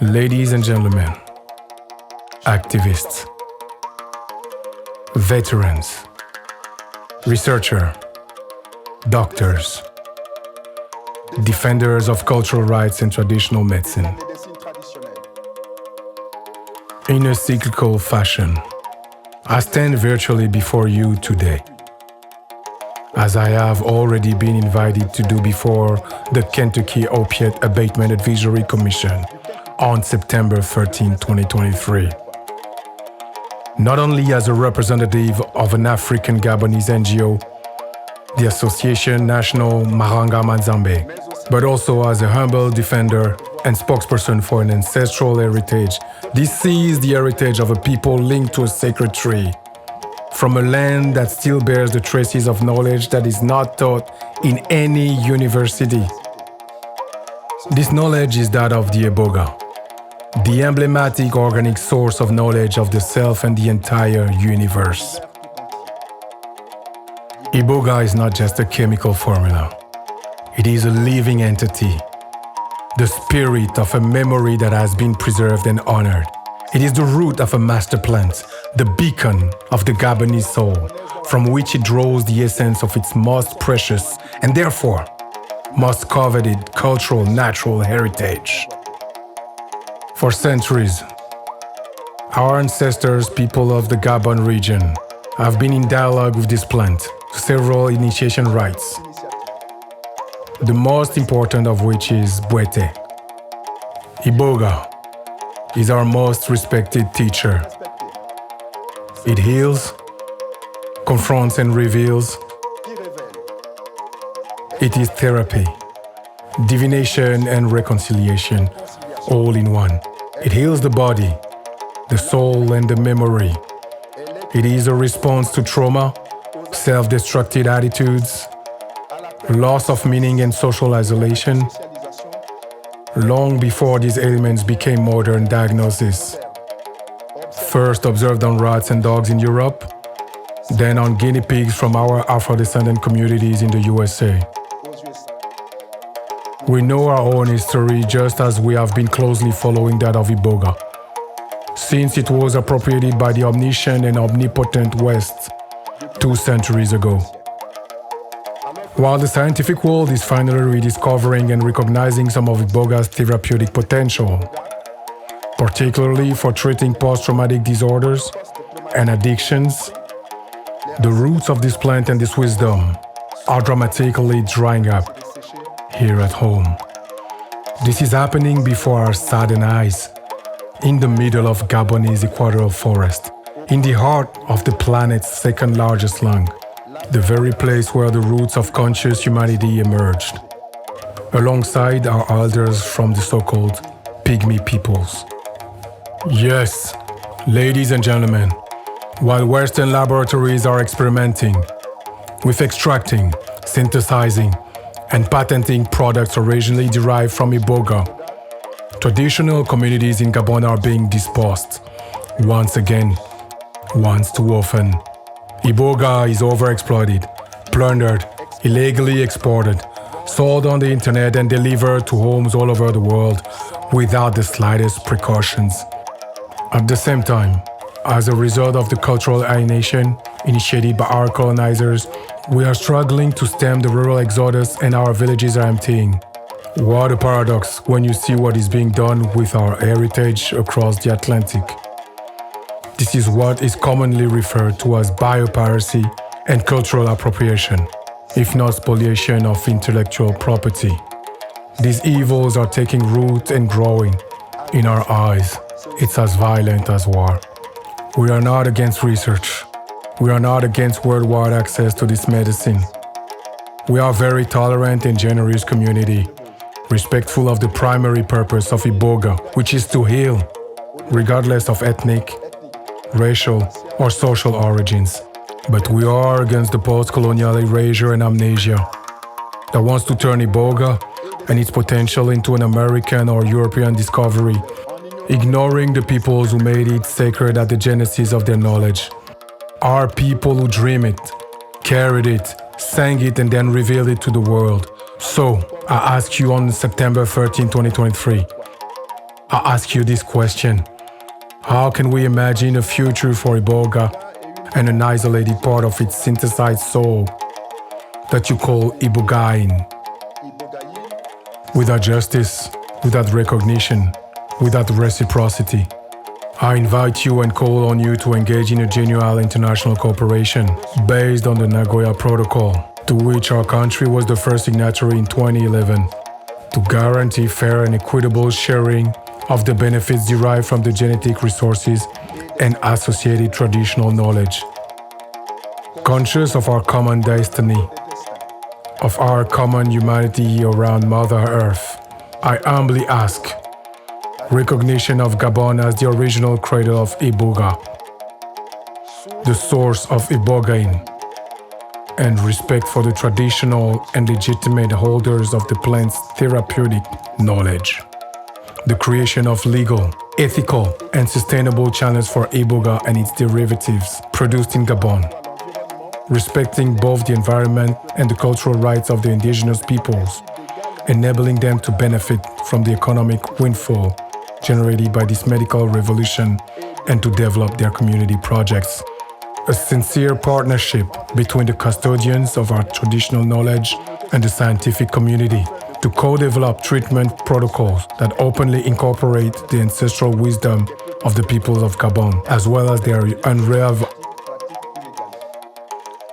Ladies and gentlemen, activists, veterans, researchers, doctors, defenders of cultural rights and traditional medicine. In a cyclical fashion, I stand virtually before you today, as I have already been invited to do before the Kentucky Opiate Abatement Advisory Commission on September 13, 2023. Not only as a representative of an African Gabonese NGO, the Association National Maghanga Ma Nzambé, but also as a humble defender and spokesperson for an ancestral heritage. This is the heritage of a people linked to a sacred tree, from a land that still bears the traces of knowledge that is not taught in any university. This knowledge is that of the Iboga, the emblematic organic source of knowledge of the self and the entire universe. Iboga is not just a chemical formula. It is a living entity, the spirit of a memory that has been preserved and honored. It is the root of a master plant, the beacon of the Gabonese soul, from which it draws the essence of its most precious and therefore most coveted cultural natural heritage. For centuries, our ancestors, people of the Gabon region, have been in dialogue with this plant to several initiation rites, the most important of which is Bwiti. Iboga is our most respected teacher. It heals, confronts and reveals. It is therapy, divination and reconciliation, all in one. It heals the body, the soul and the memory. It is a response to trauma, self-destructive attitudes, loss of meaning and social isolation, long before these ailments became modern diagnoses. First observed on rats and dogs in Europe, then on guinea pigs from our Afro-descendant communities in the USA. We know our own history just as we have been closely following that of Iboga, since it was appropriated by the omniscient and omnipotent West 2 centuries ago. While the scientific world is finally rediscovering and recognizing some of Iboga's therapeutic potential, particularly for treating post-traumatic disorders and addictions, the roots of this plant and this wisdom are dramatically drying up here at home. This is happening before our saddened eyes, in the middle of Gabonese equatorial forest, in the heart of the planet's second largest lung, the very place where the roots of conscious humanity emerged, alongside our elders from the so-called pygmy peoples. Yes, ladies and gentlemen, while Western laboratories are experimenting with extracting, synthesizing, and patenting products originally derived from Iboga, traditional communities in Gabon are being dispossessed, once again, once too often. Iboga is overexploited, plundered, illegally exported, sold on the internet and delivered to homes all over the world without the slightest precautions. At the same time, as a result of the cultural alienation initiated by our colonizers, we are struggling to stem the rural exodus and our villages are emptying. What a paradox when you see what is being done with our heritage across the Atlantic. This is what is commonly referred to as biopiracy and cultural appropriation, if not spoliation of intellectual property. These evils are taking root and growing in our eyes. It's as violent as war. We are not against research. We are not against worldwide access to this medicine. We are a very tolerant and generous community, respectful of the primary purpose of Iboga, which is to heal, regardless of ethnic, racial, or social origins. But we are against the post-colonial erasure and amnesia that wants to turn Iboga and its potential into an American or European discovery, ignoring the peoples who made it sacred at the genesis of their knowledge. Are people who dream it, carried it, sang it, and then revealed it to the world. So, I ask you on September 13, 2023, I ask you this question. How can we imagine a future for Iboga and an isolated part of its synthesized soul that you call Ibogain? Without justice, without recognition, without reciprocity. I invite you and call on you to engage in a genuine international cooperation based on the Nagoya Protocol, to which our country was the first signatory in 2011, to guarantee fair and equitable sharing of the benefits derived from the genetic resources and associated traditional knowledge. Conscious of our common destiny, of our common humanity around Mother Earth, I humbly ask recognition of Gabon as the original cradle of Iboga, the source of Ibogain, and respect for the traditional and legitimate holders of the plant's therapeutic knowledge. The creation of legal, ethical, and sustainable channels for Iboga and its derivatives produced in Gabon, respecting both the environment and the cultural rights of the indigenous peoples, enabling them to benefit from the economic windfall generated by this medical revolution and to develop their community projects. A sincere partnership between the custodians of our traditional knowledge and the scientific community to co-develop treatment protocols that openly incorporate the ancestral wisdom of the peoples of Gabon, as well as their unrivaled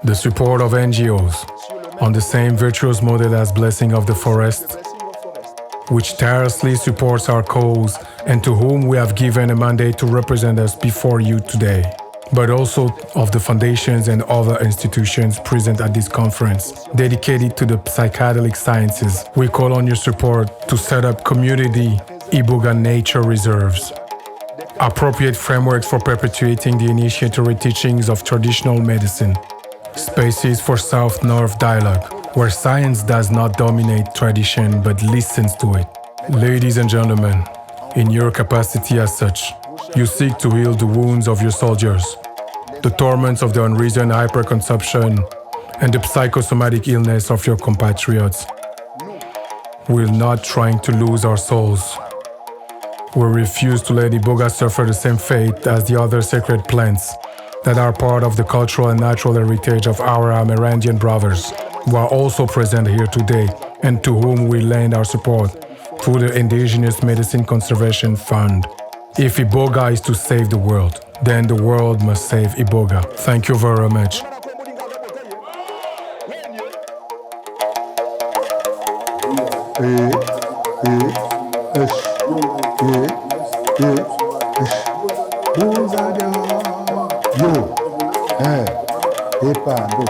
the support of NGOs on the same virtuous model as Blessing of the Forest, which tirelessly supports our cause and to whom we have given a mandate to represent us before you today, but also of the foundations and other institutions present at this conference dedicated to the psychedelic sciences. We call on your support to set up community Iboga nature reserves, appropriate frameworks for perpetuating the initiatory teachings of traditional medicine, spaces for South-North dialogue, where science does not dominate tradition but listens to it. Ladies and gentlemen, in your capacity as such, you seek to heal the wounds of your soldiers, the torments of the unreasoned hyperconsumption, and the psychosomatic illness of your compatriots. We're not trying to lose our souls. We refuse to let Iboga suffer the same fate as the other sacred plants that are part of the cultural and natural heritage of our Amérindian brothers, who are also present here today and to whom we lend our support through the Indigenous Medicine Conservation Fund. If Iboga is to save the world, then the world must save Iboga. Thank you very much. Yo, epando,